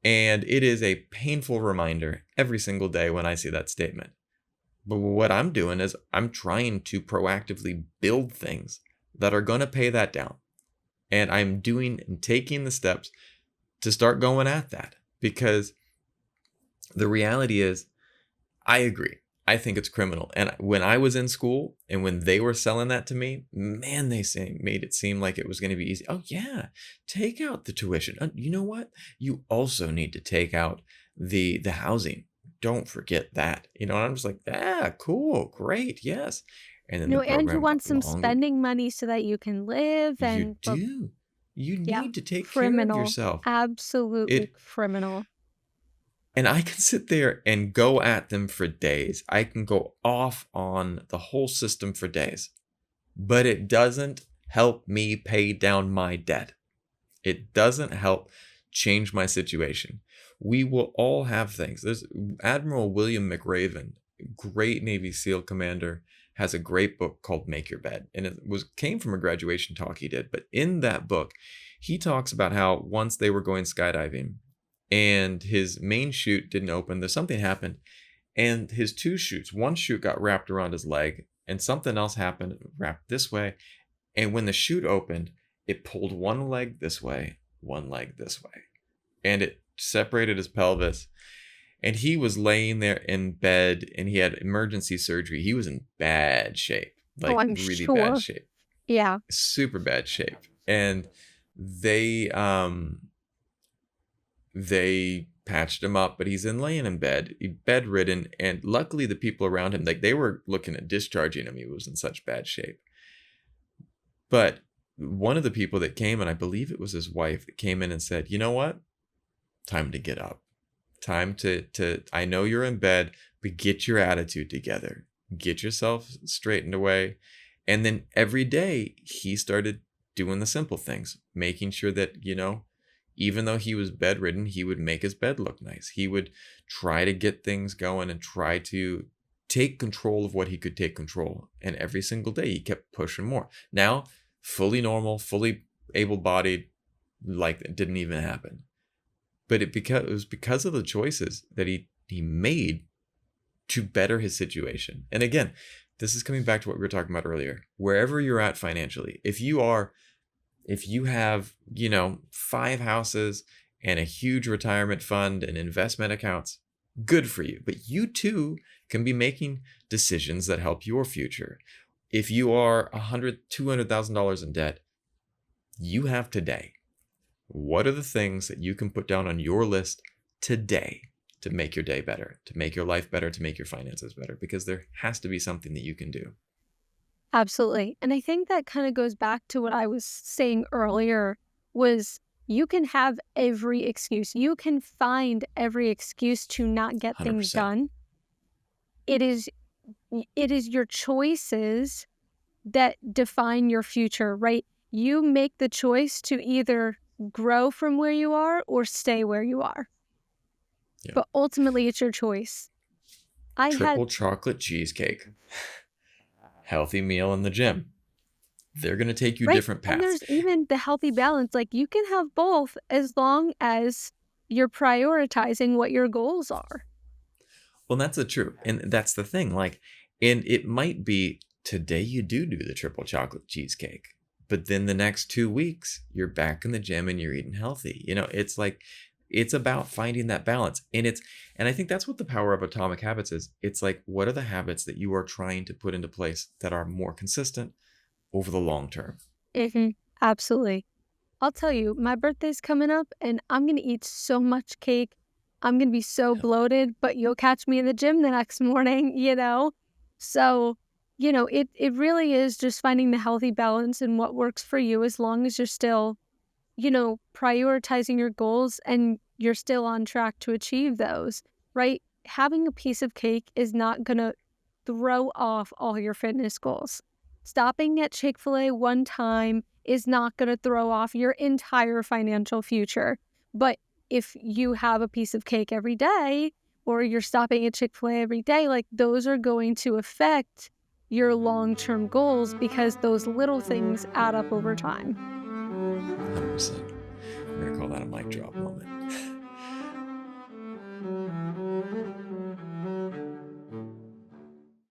A: And it is a painful reminder every single day when I see that statement. But what I'm doing is I'm trying to proactively build things that are going to pay that down. And I'm doing and taking the steps to start going at that, because the reality is, I agree. I think it's criminal. And when I was in school and when they were selling that to me, man, made it seem like it was going to be easy. Oh yeah, take out the tuition. You know what? You also need to take out the housing. Don't forget that. You know, and I'm just like, cool, great, yes. And then the
B: And you
A: program
B: want
A: got
B: some
A: longer.
B: spending money so that you can live
A: You
B: and but
A: do. You
B: yeah,
A: need to take care of
B: criminal.
A: yourself.
B: Absolutely
A: It
B: criminal.
A: And I can sit there and go at them for days. I can go off on the whole system for days, but it doesn't help me pay down my debt. It doesn't help change my situation. We will all have things. There's Admiral William McRaven, great Navy SEAL commander, has a great book called Make Your Bed. And it came from a graduation talk he did. But in that book, he talks about how once they were going skydiving and his main chute didn't open, there's something happened. And his two chutes, one chute got wrapped around his leg and something else happened wrapped this way. And when the chute opened, it pulled one leg this way, one leg this way, and it separated his pelvis. And he was laying there in bed and he had emergency surgery. He was in bad shape,
B: Oh,
A: like
B: I'm
A: really bad
B: sure.
A: shape,
B: Yeah.
A: super bad shape. And they patched him up, but he's laying in bed, bedridden. And luckily the people around him, like they were looking at discharging him. He was in such bad shape. But one of the people that came, and I believe it was his wife, that came in and said, you know what? Time to get up. Time to I know you're in bed, but get your attitude together. Get yourself straightened away. And then every day he started doing the simple things, making sure that, you know, even though he was bedridden, he would make his bed look nice. He would try to get things going and try to take control of what he could take control. And every single day he kept pushing more. Now, fully normal, fully able-bodied, like it didn't even happen. But it was because of the choices that he made to better his situation. And again, this is coming back to what we were talking about earlier. Wherever you're at financially, if you have, you know, 5 houses and a huge retirement fund and investment accounts, good for you. But you too can be making decisions that help your future. If you are $200,000 in debt, you have today. What are the things that you can put down on your list today to make your day better, to make your life better, to make your finances better? Because there has to be something that you can do.
B: Absolutely. And I think that kind of goes back to what I was saying earlier was you can have every excuse. You can find every excuse to not get things
A: 100%.
B: done. It is your choices that define your future, right? You make the choice to either grow from where you are or stay where you are.
A: Yeah.
B: But ultimately, it's your choice.
A: Triple chocolate cheesecake. Healthy meal in the gym. They're going to take you different paths.
B: And there's even the healthy balance. Like you can have both as long as you're prioritizing what your goals are.
A: Well, that's the truth. And that's the thing. Like, and it might be today you do the triple chocolate cheesecake, but then the next 2 weeks you're back in the gym and you're eating healthy. You know, it's like, it's about finding that balance. And I think that's what the power of Atomic Habits is. It's like, what are the habits that you are trying to put into place that are more consistent over the long term?
B: Mm-hmm. Absolutely. I'll tell you, my birthday's coming up and I'm going to eat so much cake. I'm going to be so bloated, but you'll catch me in the gym the next morning, you know? So, you know, it really is just finding the healthy balance and what works for you as long as you're still, you know, prioritizing your goals and you're still on track to achieve those, right? Having a piece of cake is not going to throw off all your fitness goals. Stopping at Chick-fil-A one time is not going to throw off your entire financial future. But if you have a piece of cake every day, or you're stopping at Chick-fil-A every day, like those are going to affect your long-term goals because those little things add up over time.
A: 100%. We're going to call that a mic drop moment.